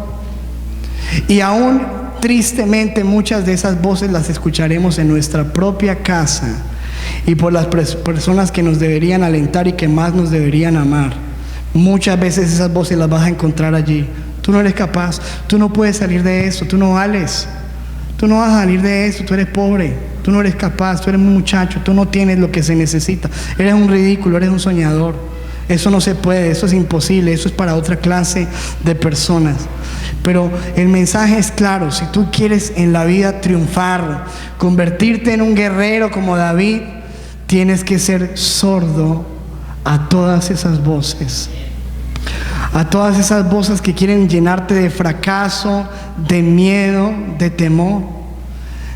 Speaker 1: Y aún tristemente muchas de esas voces las escucharemos en nuestra propia casa, y por las personas que nos deberían alentar y que más nos deberían amar. Muchas veces esas voces las vas a encontrar allí. Tú no eres capaz, tú no puedes salir de esto, tú no vales, tú no vas a salir de esto, tú eres pobre, tú no eres capaz, tú eres un muchacho, tú no tienes lo que se necesita, eres un ridículo, eres un soñador, eso no se puede, eso es imposible, eso es para otra clase de personas. Pero el mensaje es claro: si tú quieres en la vida triunfar, convertirte en un guerrero como David, tienes que ser sordo a todas esas voces, a todas esas voces que quieren llenarte de fracaso, de miedo, de temor.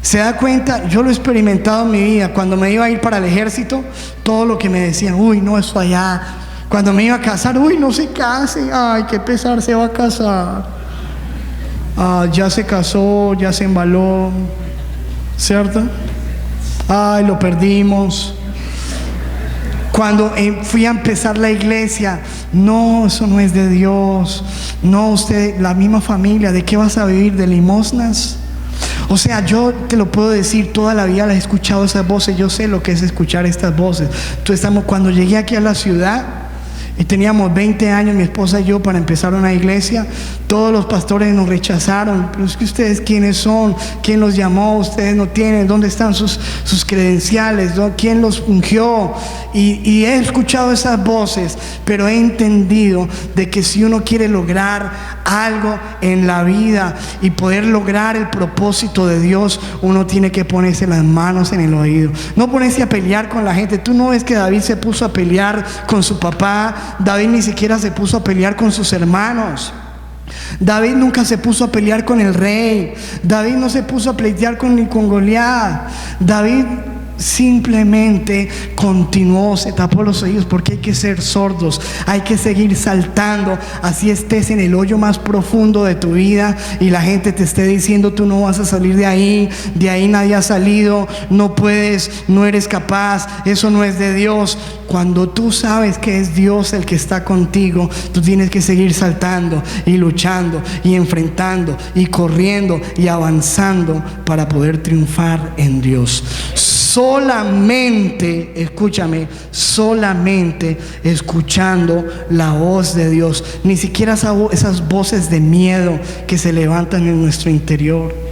Speaker 1: ¿Se da cuenta? Yo lo he experimentado en mi vida. Cuando me iba a ir para el ejército, todo lo que me decían, uy, no, eso allá. Cuando me iba a casar, uy, no se case, ay, qué pesar, se va a casar. Ya se casó, ya se embaló, ¿cierto? Ay, lo perdimos. Cuando fui a empezar la iglesia, no, eso no es de Dios. No, usted, la misma familia, ¿de qué vas a vivir? ¿De limosnas? O sea, yo te lo puedo decir, toda la vida las he escuchado esas voces, yo sé lo que es escuchar estas voces. Cuando llegué aquí a la ciudad, y teníamos 20 años, mi esposa y yo, para empezar una iglesia, todos los pastores nos rechazaron. Pero es que ustedes, ¿quiénes son? ¿Quién los llamó? Ustedes no tienen, ¿dónde están sus credenciales? ¿Quién los ungió? Y he escuchado esas voces, pero he entendido de que si uno quiere lograr algo en la vida y poder lograr el propósito de Dios, uno tiene que ponerse las manos en el oído, no ponerse a pelear con la gente. Tú no ves que David se puso a pelear con su papá David ni siquiera se puso a pelear con sus hermanos. David nunca se puso a pelear con el rey. David no se puso a pleitear ni con Goliat. David simplemente continuó, se tapó los oídos, porque hay que ser sordos, hay que seguir saltando. Así estés en el hoyo más profundo de tu vida y la gente te esté diciendo: tú no vas a salir de ahí nadie ha salido, no puedes, no eres capaz, eso no es de Dios. Cuando tú sabes que es Dios el que está contigo, tú tienes que seguir saltando y luchando y enfrentando y corriendo y avanzando para poder triunfar en Dios. Solamente, escúchame, solamente escuchando la voz de Dios. Ni siquiera esas voces de miedo que se levantan en nuestro interior.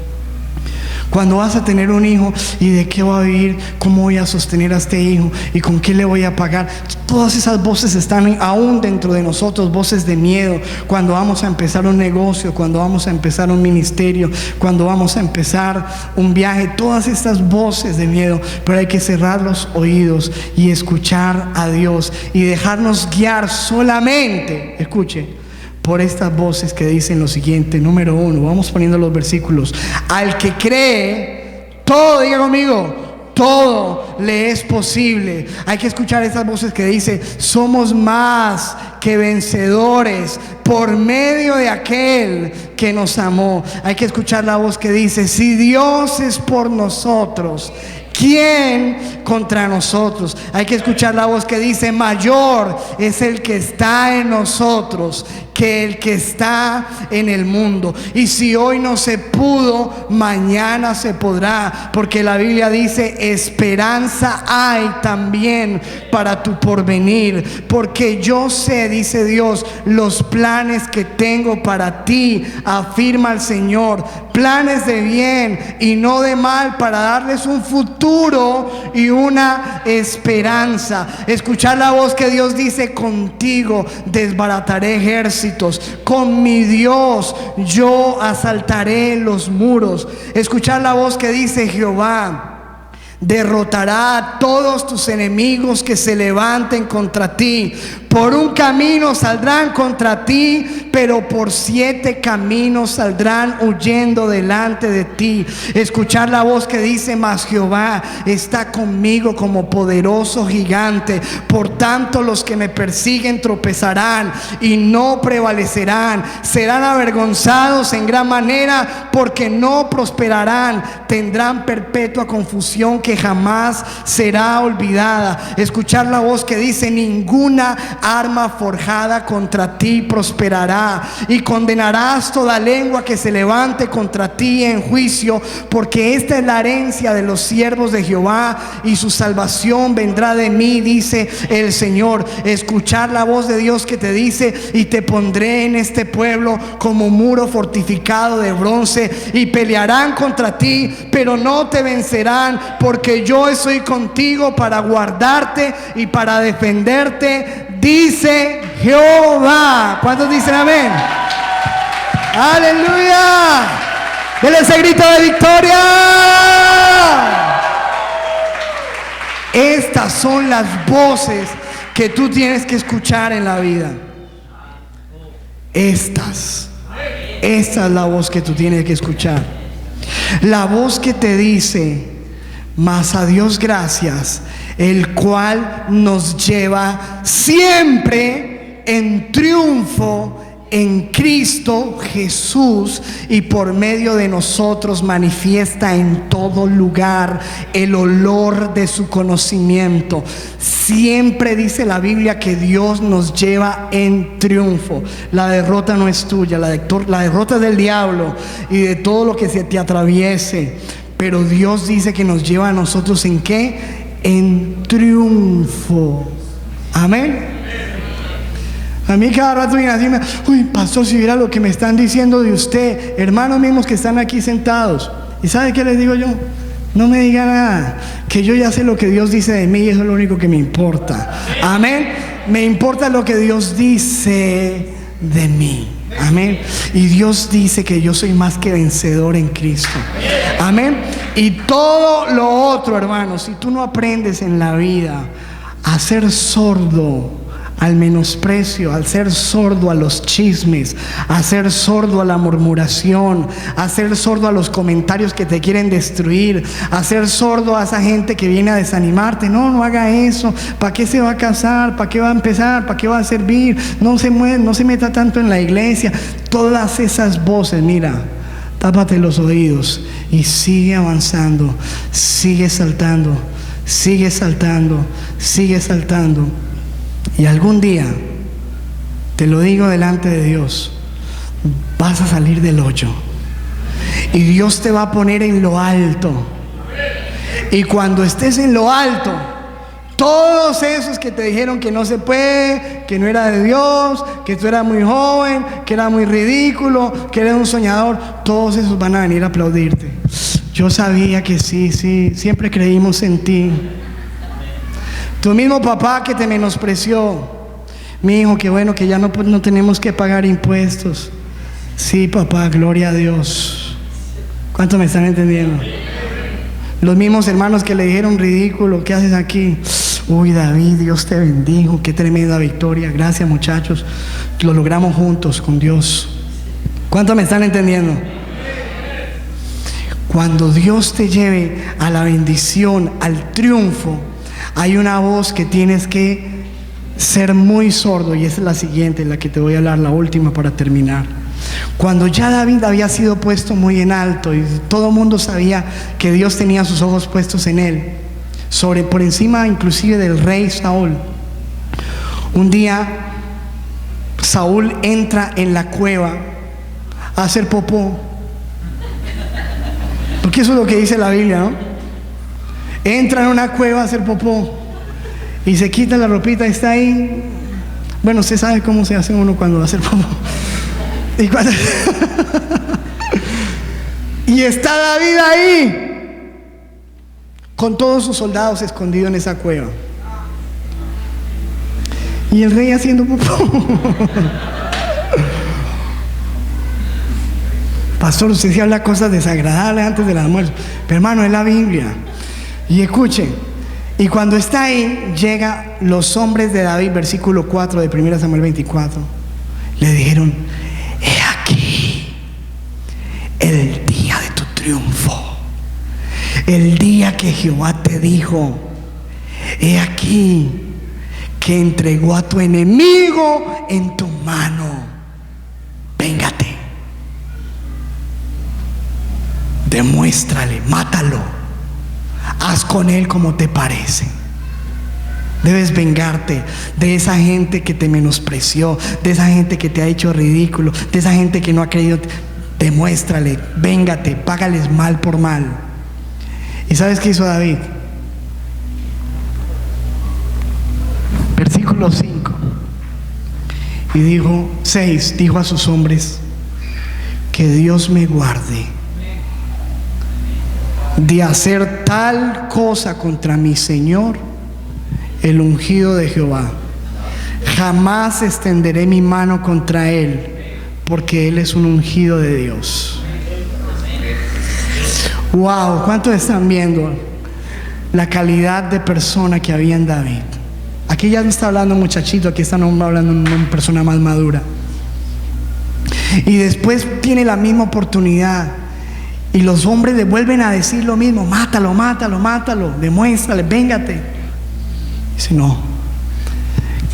Speaker 1: Cuando vas a tener un hijo, ¿y de qué va a vivir? ¿Cómo voy a sostener a este hijo? ¿Y con qué le voy a pagar? Todas esas voces están aún dentro de nosotros, voces de miedo. Cuando vamos a empezar un negocio, cuando vamos a empezar un ministerio, cuando vamos a empezar un viaje, todas estas voces de miedo. Pero hay que cerrar los oídos y escuchar a Dios y dejarnos guiar solamente, escuche, por estas voces que dicen lo siguiente. Número 1, vamos poniendo los versículos. Al que cree, todo, diga conmigo, todo le es posible. Hay que escuchar esas voces que dicen: somos más que vencedores por medio de aquel que nos amó. Hay que escuchar la voz que dice: si Dios es por nosotros, ¿quién contra nosotros? Hay que escuchar la voz que dice: mayor es el que está en nosotros que el que está en el mundo. Y si hoy no se pudo, mañana se podrá, porque la Biblia dice: esperanza hay también para tu porvenir, porque yo sé, dice Dios, los planes que tengo para ti, afirma el Señor, planes de bien y no de mal, para darles un futuro y una esperanza. Escuchar la voz que Dios dice: contigo desbarataré ejércitos, con mi Dios yo asaltaré los muros. Escuchar la voz que dice: Jehová derrotará a todos tus enemigos que se levanten contra ti. Por un camino saldrán contra ti, pero por 7 caminos saldrán huyendo delante de ti. Escuchar la voz que dice: mas Jehová está conmigo como poderoso gigante. Por tanto, los que me persiguen tropezarán y no prevalecerán. Serán avergonzados en gran manera, porque no prosperarán. Tendrán perpetua confusión que jamás será olvidada. Escuchar la voz que dice: ninguna arma forjada contra ti prosperará, y condenarás toda lengua que se levante contra ti en juicio, porque esta es la herencia de los siervos de Jehová, y su salvación vendrá de mí, dice el Señor. Escuchar la voz de Dios que te dice: y te pondré en este pueblo como muro fortificado de bronce, y pelearán contra ti, pero no te vencerán, porque yo estoy contigo para guardarte y para defenderte, dice Jehová. ¿Cuántos dicen amén? ¡Aleluya! ¡Denle ese grito de victoria! Estas son las voces que tú tienes que escuchar en la vida. Esta es la voz que tú tienes que escuchar. La voz que te dice: mas a Dios gracias, el cual nos lleva siempre en triunfo en Cristo Jesús, y por medio de nosotros manifiesta en todo lugar el olor de su conocimiento. Siempre dice la Biblia que Dios nos lleva en triunfo. La derrota no es tuya, la derrota es del diablo y de todo lo que se te atraviese. Pero Dios dice que nos lleva a nosotros ¿en qué? En triunfo. Amén. A mí cada rato viene a decirme: uy, pastor, si viera lo que me están diciendo de usted, hermanos mismos que están aquí sentados. ¿Y sabe qué les digo yo? No me diga nada, que yo ya sé lo que Dios dice de mí, y eso es lo único que me importa. Amén. Me importa lo que Dios dice de mí. Amén. Y Dios dice que yo soy más que vencedor en Cristo. Amén. Y todo lo otro, hermanos, si tú no aprendes en la vida a ser sordo al menosprecio, al ser sordo a los chismes, a ser sordo a la murmuración, a ser sordo a los comentarios que te quieren destruir, a ser sordo a esa gente que viene a desanimarte. No, no haga eso. ¿Para qué se va a casar? ¿Para qué va a empezar? ¿Para qué va a servir? No se mueve, no se meta tanto en la iglesia. Todas esas voces, mira, tápate los oídos y sigue avanzando, sigue saltando, sigue saltando, sigue saltando. Y algún día, te lo digo delante de Dios, vas a salir del hoyo y Dios te va a poner en lo alto. Y cuando estés en lo alto, todos esos que te dijeron que no se puede, que no era de Dios, que tú eras muy joven, que era muy ridículo, que eres un soñador, todos esos van a venir a aplaudirte. Yo sabía que sí, siempre creímos en ti. Tu mismo papá que te menospreció, mi hijo, qué bueno que ya no tenemos que pagar impuestos. Sí, papá, gloria a Dios. ¿Cuántos me están entendiendo? Los mismos hermanos que le dijeron ridículo, ¿qué haces aquí? Uy, David, Dios te bendijo, qué tremenda victoria. Gracias, muchachos, lo logramos juntos con Dios. ¿Cuántos me están entendiendo? Cuando Dios te lleve a la bendición, al triunfo, hay una voz que tienes que ser muy sordo, y esa es la siguiente, la que te voy a hablar, la última para terminar. Cuando ya David había sido puesto muy en alto y todo el mundo sabía que Dios tenía sus ojos puestos en él, por encima inclusive del rey Saúl, un día Saúl entra en la cueva a hacer popó, porque eso es lo que dice la Biblia, ¿no? Entra en una cueva a hacer popó y se quita la ropita, está ahí. Bueno, usted sabe cómo se hace uno cuando va a hacer popó. Y está David ahí con todos sus soldados escondidos en esa cueva, y el rey haciendo popó. Pastor, usted sí habla cosas desagradables antes del almuerzo, pero hermano, es la Biblia. Y escuchen, y cuando está ahí, llegan los hombres de David, versículo 4 de 1 Samuel 24. Le dijeron: he aquí el día de tu triunfo, el día que Jehová te dijo, he aquí que entregó a tu enemigo en tu mano, véngate, demuéstrale, mátalo, haz con él como te parece. Debes vengarte de esa gente que te menospreció, de esa gente que te ha hecho ridículo, de esa gente que no ha creído. Demuéstrale, véngate, págales mal por mal. ¿Y sabes qué hizo David? Versículo 5 y dijo 6, dijo a sus hombres: que Dios me guarde de hacer tal cosa contra mi Señor, el ungido de Jehová. Jamás extenderé mi mano contra él, porque él es un ungido de Dios. Wow, ¿cuántos están viendo la calidad de persona que había en David? Aquí ya no está hablando un muchachito, aquí está hablando una persona más madura. Y después tiene la misma oportunidad, y los hombres le vuelven a decir lo mismo: mátalo, mátalo, mátalo, demuéstrale, véngate. Dice: no,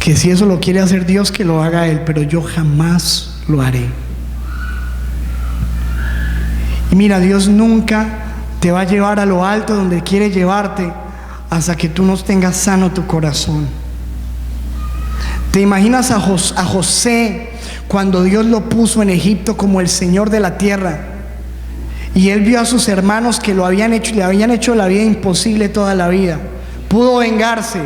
Speaker 1: que si eso lo quiere hacer Dios, que lo haga él, pero yo jamás lo haré. Y mira, Dios nunca te va a llevar a lo alto donde quiere llevarte hasta que tú no tengas sano tu corazón. ¿Te imaginas a José cuando Dios lo puso en Egipto como el Señor de la tierra? Y él vio a sus hermanos que le habían hecho la vida imposible toda la vida. Pudo vengarse,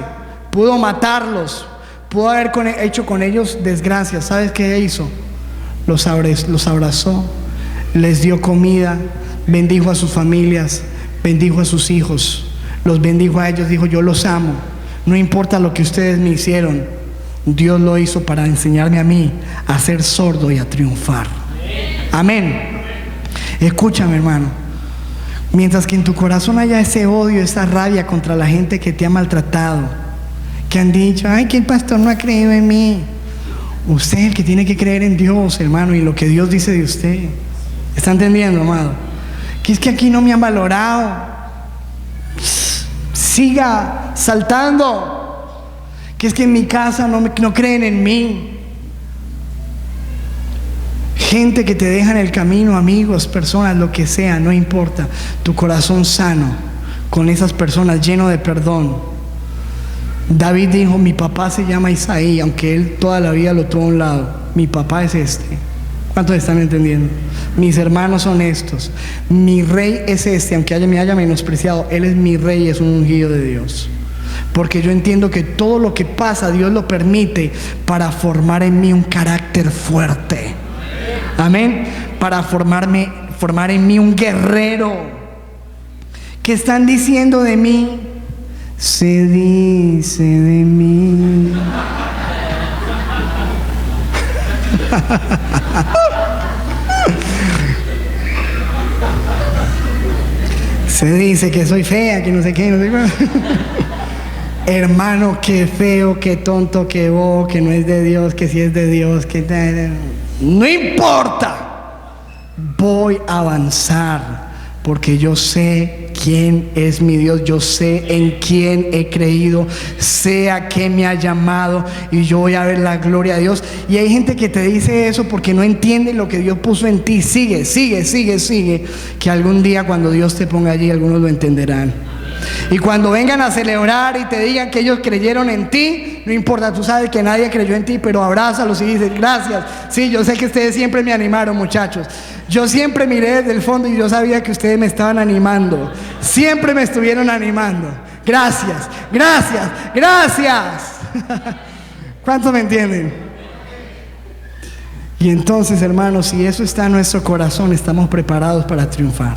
Speaker 1: pudo matarlos, pudo haber hecho con ellos desgracias. ¿Sabes qué hizo? Los abrazó, les dio comida, bendijo a sus familias, bendijo a sus hijos, los bendijo a ellos, dijo: yo los amo, no importa lo que ustedes me hicieron, Dios lo hizo para enseñarme a mí a ser sordo y a triunfar. Amén. Escúchame, hermano, mientras que en tu corazón haya ese odio, esa rabia contra la gente que te ha maltratado, que han dicho, ay, que el pastor no ha creído en mí. Usted es el que tiene que creer en Dios, hermano, y lo que Dios dice de usted. ¿Está entendiendo, amado? Que es que aquí no me han valorado. Siga saltando. Que es que en mi casa no creen en mí. Gente que te deja en el camino, amigos, personas, lo que sea, no importa. Tu corazón sano con esas personas, lleno de perdón. David dijo, mi papá se llama Isaí, aunque él toda la vida lo tuvo a un lado. Mi papá es este. ¿Cuántos están entendiendo? Mis hermanos son estos. Mi rey es este, aunque me haya menospreciado. Él es mi rey, es un ungido de Dios. Porque yo entiendo que todo lo que pasa, Dios lo permite para formar en mí un carácter fuerte. Amén. Para formar en mí un guerrero. ¿Qué están diciendo de mí? Se dice de mí. Se dice que soy fea, que no sé qué, no sé qué. Hermano, qué feo, qué tonto, qué bobo, que no es de Dios, que si es de Dios, que no importa. Voy a avanzar porque yo sé quién es mi Dios, yo sé en quién he creído, sé a qué me ha llamado y yo voy a ver la gloria de Dios. Y hay gente que te dice eso porque no entiende lo que Dios puso en ti. Sigue, que algún día cuando Dios te ponga allí, algunos lo entenderán. Y cuando vengan a celebrar y te digan que ellos creyeron en ti, no importa, tú sabes que nadie creyó en ti, pero abrázalos y dices, gracias. Sí, yo sé que ustedes siempre me animaron, muchachos. Yo siempre miré desde el fondo y yo sabía que ustedes me estaban animando. Siempre me estuvieron animando. Gracias, gracias, gracias. ¿Cuántos me entienden? Y entonces, hermanos, si eso está en nuestro corazón, estamos preparados para triunfar.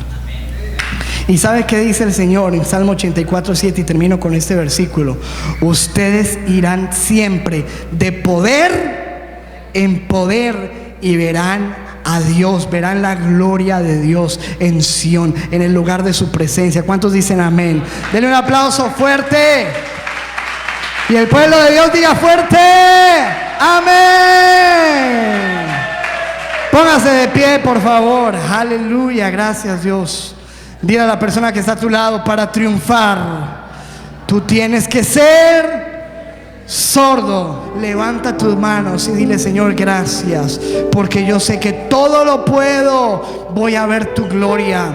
Speaker 1: ¿Y sabe qué dice el Señor en Salmo 84:7? Y termino con este versículo. Ustedes irán siempre de poder en poder y verán a Dios, verán la gloria de Dios en Sión, en el lugar de su presencia. ¿Cuántos dicen amén? Denle un aplauso fuerte. Y el pueblo de Dios diga fuerte, amén. Póngase de pie, por favor. Aleluya, gracias Dios. Dile a la persona que está a tu lado, para triunfar, tú tienes que ser sordo. Levanta tus manos y dile, Señor, gracias, porque yo sé que todo lo puedo. Voy a ver tu gloria.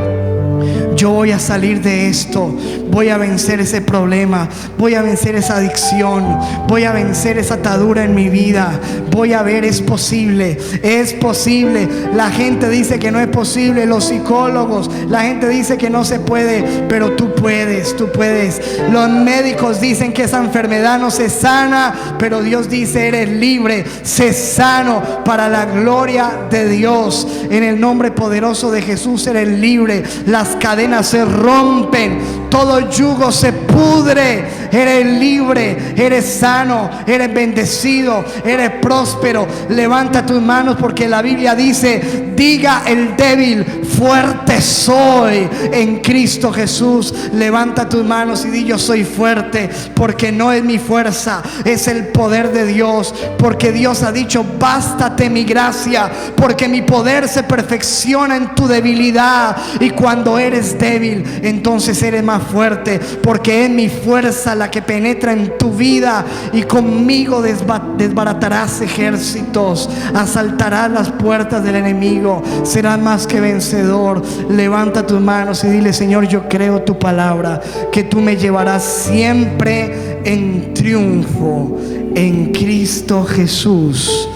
Speaker 1: Yo voy a salir de esto. Voy a vencer ese problema. Voy a vencer esa adicción. Voy a vencer esa atadura en mi vida. Voy a ver, es posible. Es posible. La gente dice que no es posible. Los psicólogos, la gente dice que no se puede. Pero tú puedes, tú puedes. Los médicos dicen que esa enfermedad no se sana, pero Dios dice, eres libre. Sé sano para la gloria de Dios. En el nombre poderoso de Jesús eres libre. Las cadenas se rompen, todo yugo se pudre. Eres libre, eres sano, eres bendecido, eres próspero. Levanta tus manos, porque la Biblia dice, diga el débil, fuerte soy en Cristo Jesús. Levanta tus manos y di, yo soy fuerte, porque no es mi fuerza, es el poder de Dios. Porque Dios ha dicho, bástate mi gracia, porque mi poder se perfecciona en tu debilidad. Y cuando eres débil, entonces eres más fuerte, porque es mi fuerza la que penetra en tu vida. Y conmigo desbaratarás ejércitos, asaltarás las puertas del enemigo, serás más que vencedor. Levanta tus manos y dile, Señor, yo creo tu palabra, que tú me llevarás siempre en triunfo en Cristo Jesús.